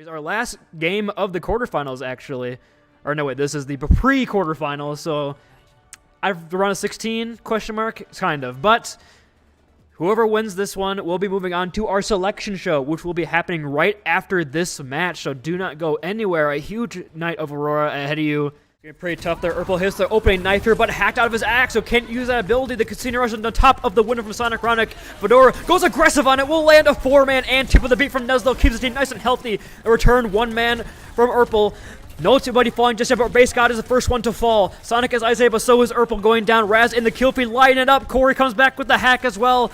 Is our last game of the quarterfinals, actually. Or no, wait, this is the pre-quarterfinals, so I've run a 16, question mark, kind of. But whoever wins this one will be moving on to our selection show, which will be happening right after this match, so do not go anywhere. A huge night of Aurora ahead of you. Pretty tough there. Urpel hits the opening knife here, but hacked out of his axe, so can't use that ability. The Casino Rush on the top of the window from Sonic Chronic. Fedora goes aggressive on it, will land a 4-man anti with a beat from Neslo, keeps his team nice and healthy. A return 1-man from Urpel. No anybody falling just yet, but Base God is the first one to fall. Sonic is Isaiah, but so is Urpel going down. Raz in the kill feed, lighting it up. Corey comes back with the hack as well.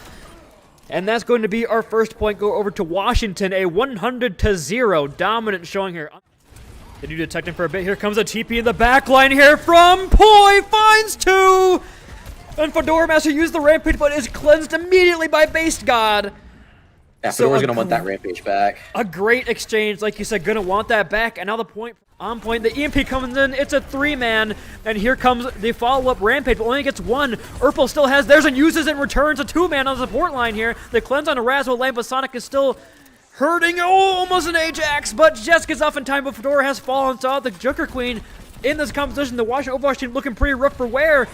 And that's going to be our first point. Go over to Washington, a 100-0 dominant showing here. They do detect him for a bit. Here comes a TP in the back line here from Poi. Finds 2! And Fedora Master used the Rampage, but is cleansed immediately by Base God. Yeah, Fedora's gonna want that Rampage back. A great exchange, like you said, gonna want that back. And now the point on point. The EMP comes in. It's a 3-man. And here comes the follow-up Rampage, but only gets 1. Urpel still has theirs and uses it and returns a 2-man on the support line here. The cleanse on a Raz will land, but Sonic is still hurting. Oh, almost an Ajax, but just gets off in time, but Fedora has fallen. Saw the Joker Queen in this competition. The Washington Overwatch team looking pretty rough for wear.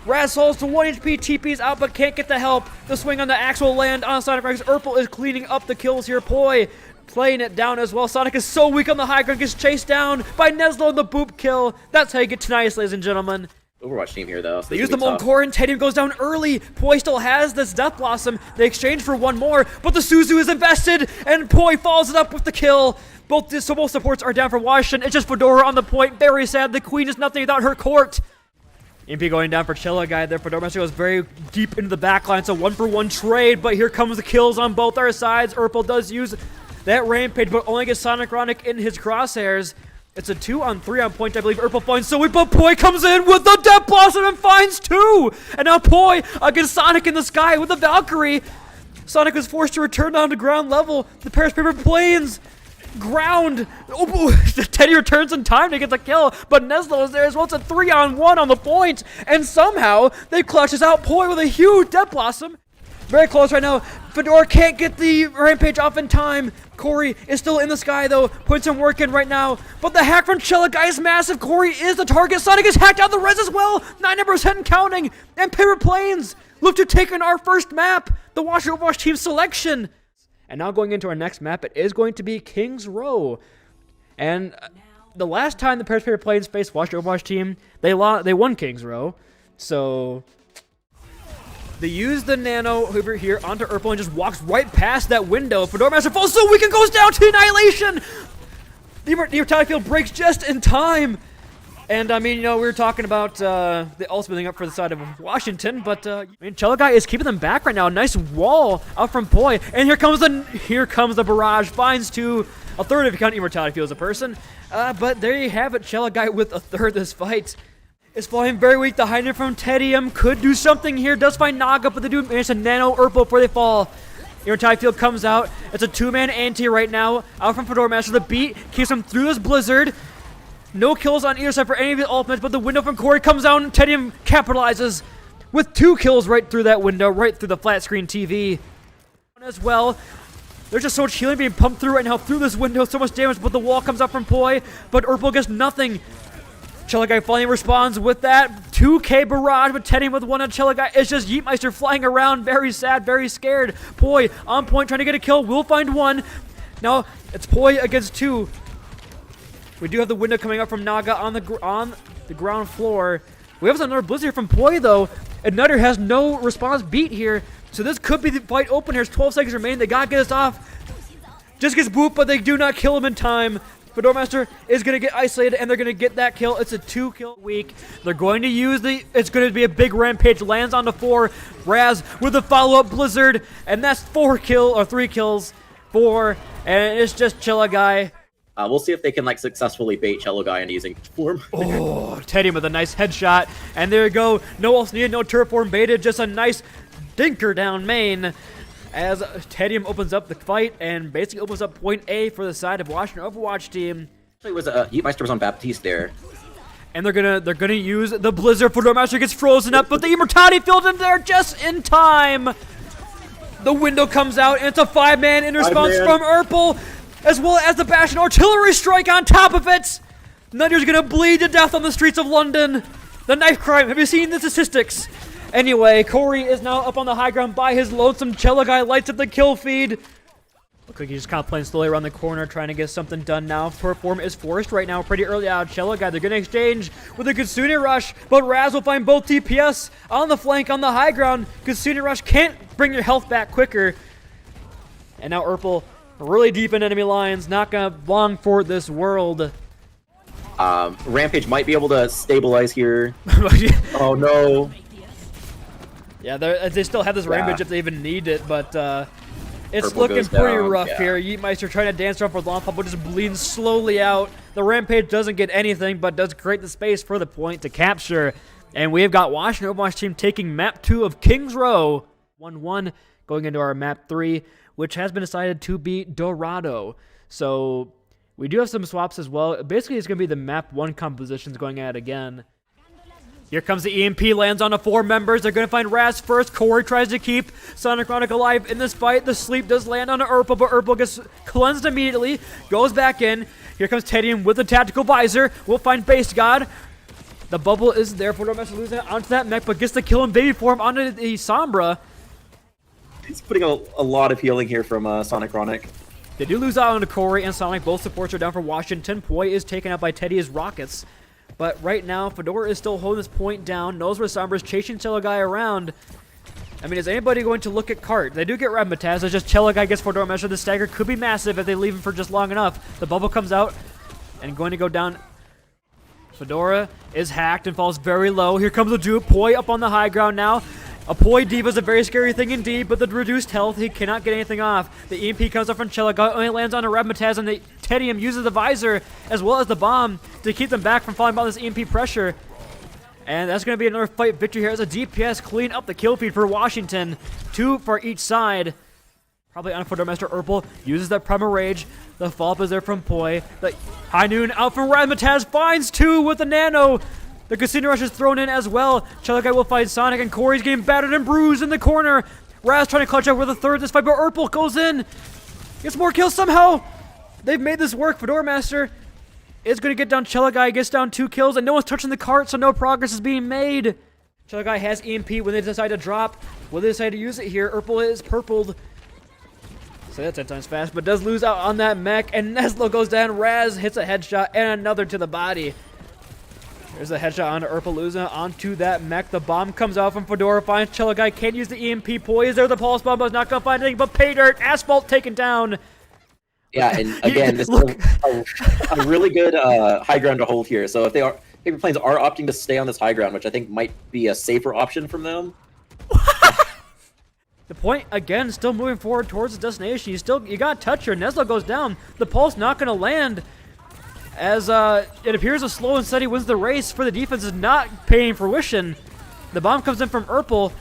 Raz falls to 1 HP, TP's out, but can't get the help. The swing on the axe will land on Sonic Rex. Urpel is cleaning up the kills here. Poi playing it down as well. Sonic is so weak on the high ground, gets chased down by Neslo in the boop kill. That's how you get tonight, ladies and gentlemen. Overwatch team here, though. So they use the Molten and Tedium goes down early. Poi still has this Death Blossom. They exchange for 1 more, but the Suzu is invested, and Poi follows it up with the kill. Both supports are down for Washington. It's just Fedora on the point. Very sad. The Queen is nothing without her court. MP going down for Chilla Guy there. Fedora Master goes very deep into the backline, so 1-for-1 trade, but here comes the kills on both our sides. Urpel does use that Rampage, but only gets Sonic Chronic in his crosshairs. It's a 2-on-3 on point, I believe. Urpel finds so weak, but Poi comes in with the Death Blossom and finds 2! And now Poi against Sonic in the sky with the Valkyrie. Sonic was forced to return down to ground level. The Paris Paper Planes ground. Oh, Teddy returns in time to get the kill, but Neslo is there as well. It's a 3-on-1 on the point, and somehow they clutches out Poi with a huge Death Blossom. Very close right now. Fedora can't get the Rampage off in time. Corey is still in the sky, though. Putting some work in right now. But the hack from Chilla Guy is massive. Corey is the target. Sonic is hacked out the res as well. 9% and counting. And Paper Planes look to take on our first map, the Washington Overwatch team selection. And now going into our next map, it is going to be Kings Row. And the last time the Paris Paper Planes faced Washington Overwatch team, they won Kings Row. So they use the nano over here onto Urpel and just walks right past that window. Fedora Master falls so weak and goes down to annihilation. The attack field breaks just in time. And I mean, you know, we were talking about the ult building up for the side of Washington, but I mean, Chilla Guy is keeping them back right now. A nice wall out from Poi, and here comes the barrage. Finds 2, a third if you count Immortality Field as a person. But there you have it, Chilla Guy with a third this fight. Is flying very weak. The high from Tedium could do something here. Does find Naga, but they do manage to nano Urpel before they fall. Immortality Field comes out. It's a 2-man anti right now. Out from Fedora Master. The beat keeps him through this blizzard. No kills on either side for any of the ultimates, but the window from Corey comes down. And Tedium capitalizes with 2 kills right through that window, right through the flat screen TV. As well. There's just so much healing being pumped through right now through this window. So much damage, but the wall comes up from Poi. But Urpel gets nothing. Chilla Guy finally responds with that 2K barrage, but Teddy with 1 on Chilla Guy. It's just Yeetmeister flying around, very sad, very scared. Poi on point, trying to get a kill, will find 1. Now it's Poi against 2. We do have the window coming up from Naga on the ground floor. We have another blizzard from Poi though, and Nutter has no response beat here, so this could be the fight open. Here's 12 seconds remaining. They gotta get us off. Just gets booped, but they do not kill him in time. Fedora Master is going to get isolated, and they're going to get that kill. It's a 2-kill week. They're going to use it's going to be a big Rampage. Lands on the 4. Raz with a follow-up Blizzard, and that's 3 kills. 4, and it's just Chilla Guy. We'll see if they can, like, successfully bait Chilla Guy into using form. Oh, Teddy with a nice headshot, and there you go. No else needed, no turret form baited, just a nice dinker down main. As Tedium opens up the fight and basically opens up point A for the side of Washington Overwatch team. It was Yeetmeister was on Baptiste there. And they're gonna use the Blizzard. Fedora Master gets frozen up, but the Immortality Field in there just in time. The window comes out and it's a 5-man in response from Urpel. as well as the Bastion artillery strike on top of it. Nutter's gonna bleed to death on the streets of London. The knife crime, have you seen the statistics? Anyway, Corey is now up on the high ground by his lonesome. Cello guy lights up the kill feed. Looks like he's just kind of playing slowly around the corner, trying to get something done now. Perform is forced right now, pretty early out. Cello guy, they're going to exchange with a Kitsune Rush, but Raz will find both DPS on the flank on the high ground. Kitsune Rush can't bring your health back quicker. And now Urpel really deep in enemy lines, not going to long for this world. Rampage might be able to stabilize here. Oh no. Yeah, they still have this Rampage if they even need it, but it's Purple looking goes pretty down, rough yeah. here. Yeetmeister trying to dance around for long pop, but just bleeding slowly out. The Rampage doesn't get anything, but does create the space for the point to capture. And we have got Washington Overwatch team taking map 2 of Kings Row. 1-1 going into our map 3, which has been decided to be Dorado. So we do have some swaps as well. Basically, it's going to be the map 1 compositions going at it again. Here comes the EMP, lands on the 4 members. They're going to find Raz first. Corey tries to keep Sonic Chronic alive in this fight. The sleep does land on Urpel, but Urpel gets cleansed immediately. Goes back in. Here comes Tedium with the tactical visor. We'll find Base God. The bubble is there for Dormaster losing it onto that mech, but gets the kill in baby form onto the Sombra. He's putting a lot of healing here from Sonic Chronic. They do lose out on Corey and Sonic. Both supports are down for Washington. Poi is taken out by Teddy's rockets. But right now, Fedora is still holding this point down. Knows where Sombra's chasing Cello Guy around. I mean, is anybody going to look at Cart? They do get Ramataz. It's just Cello Guy gets Fedora measure. The stagger could be massive if they leave him for just long enough. The bubble comes out and going to go down. Fedora is hacked and falls very low. Here comes the dupe. Poi up on the high ground now. A Poi Diva is a very scary thing indeed, but the reduced health, he cannot get anything off. The EMP comes up from Cello Guy, only lands on a Ramataz, and the Tedium uses the visor as well as the bomb to keep them back from falling by this EMP pressure. And that's going to be another fight victory here as a DPS clean up the kill feed for Washington. 2 for each side. Probably on for Master Urpel. Uses that Primal Rage. The follow-up is there from Poi. The High Noon out from Ramataz. Finds 2 with the Nano. The Casino Rush is thrown in as well. Cello Guy will find Sonic, and Corey's getting battered and bruised in the corner. Raz trying to clutch up with a third this fight, but Urpel goes in. Gets more kills somehow. They've made this work. Fedora Master is going to get down Cello Guy, gets down 2 kills, and no one's touching the cart, so no progress is being made. Cello Guy has EMP when they decide to drop. Will they decide to use it here? Urpel is purpled. So that's 10 times fast, but does lose out on that mech, and Neslo goes down. Raz hits a headshot and another to the body. There's a headshot onto Urpalooza, onto that mech. The bomb comes out from Fedora, finds Cello Guy, can't use the EMP. Poi is there, the pulse bomb, but not going to find anything but pay dirt. Asphalt taken down. Yeah, and again, this is a really good high ground to hold here. So if paper planes are opting to stay on this high ground, which I think might be a safer option from them. The point, again, still moving forward towards the destination. You got to touch her. Neslo goes down. The pulse not going to land. As it appears a slow and steady wins the race for the defense is not paying fruition. The bomb comes in from Urpel.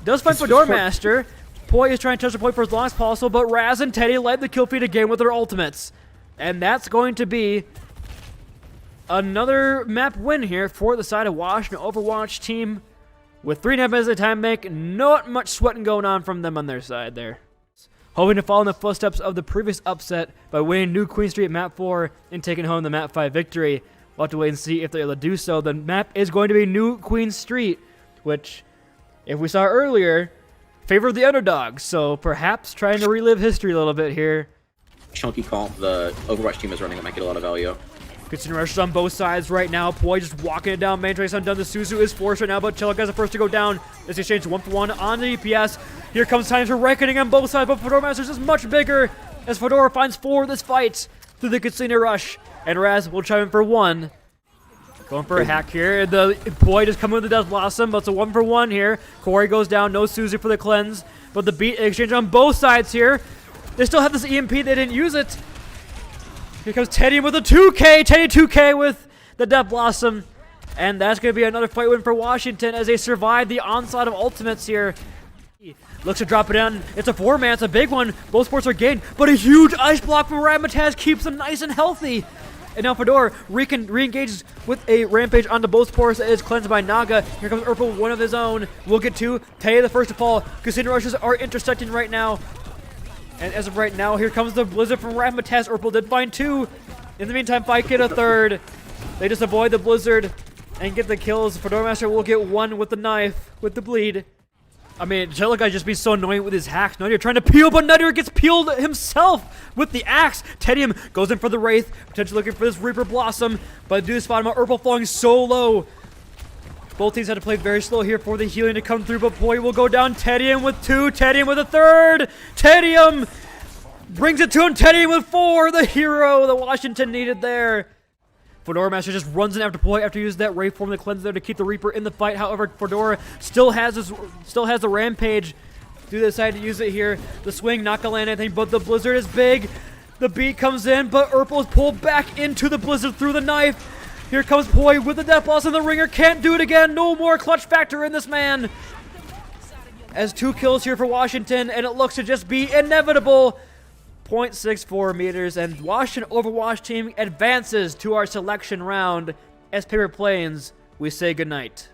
Does find Fedora Master. Poi is trying to touch the point for as long as possible, but Raz and Teddy led the kill feed again with their ultimates. And that's going to be another map win here for the side of Washington Overwatch team. With 3.5 minutes of time bank, not much sweating going on from them on their side there. Hoping to follow in the footsteps of the previous upset by winning New Queen Street map 4 and taking home the map 5 victory. We'll have to wait and see if they're able to do so. The map is going to be New Queen Street, which, if we saw earlier, favored the underdogs. So perhaps trying to relive history a little bit here. Chunky comp the Overwatch team is running that might get a lot of value. Continuing rushes on both sides right now. Poi just walking it down. Mandrake's undone. The Suzu is forced right now, but Cello Guy's the first to go down. This exchange 1-for-1 on the DPS. Here comes time for reckoning on both sides, but Fedora Masters is much bigger as Fedora finds 4 this fight through the Casino Rush. And Raz will chime in for 1. Going for a hack here. The Poi just coming with the Death Blossom, but it's a 1-for-1 here. Corey goes down. No Suzu for the cleanse, but the beat exchange on both sides here. They still have this EMP. They didn't use it. Here comes Teddy with a 2K. Teddy 2K with the Death Blossom. And that's going to be another fight win for Washington as they survive the onslaught of ultimates here. Looks to drop it in. It's a 4-man. It's a big one. Both sports are gained. But a huge ice block from Ramataz keeps them nice and healthy. And now Fedora re-engages with a rampage onto both sports that is cleansed by Naga. Here comes Urpel, one of his own. We'll get 2. Teddy the first to fall. Casino rushes are intersecting right now. And as of right now, here comes the Blizzard from Ramataz. Urpel did find 2. In the meantime, Fight get a 3rd. They just avoid the Blizzard and get the kills. Fedora Master will get 1 with the knife, with the bleed. I mean, Jellicoe just be so annoying with his hacks. Nadir trying to peel, but Nadir gets peeled himself with the axe. Tedium goes in for the Wraith, potentially looking for this Reaper Blossom, but do spot him out. Urpel falling so low. Both teams had to play very slow here for the healing to come through, but Poi will go down. Tedium with 2, Tedium with a 3rd. Tedium brings it to him. Tedium with 4, the hero that Washington needed there. Fedora Master just runs in after Poi after using that Wraith form to cleanse there to keep the Reaper in the fight. However, Fedora still has the Rampage. Do decide to use it here. The swing not gonna land anything, but the Blizzard is big. The beat comes in, but Urpel is pulled back into the Blizzard through the knife. Here comes Poi with the Death Loss, and the Ringer can't do it again. No more clutch factor in this man. As 2 kills here for Washington, and it looks to just be inevitable. 0.64 meters, and Washington Overwatch team advances to our selection round. As Paper Planes, we say goodnight.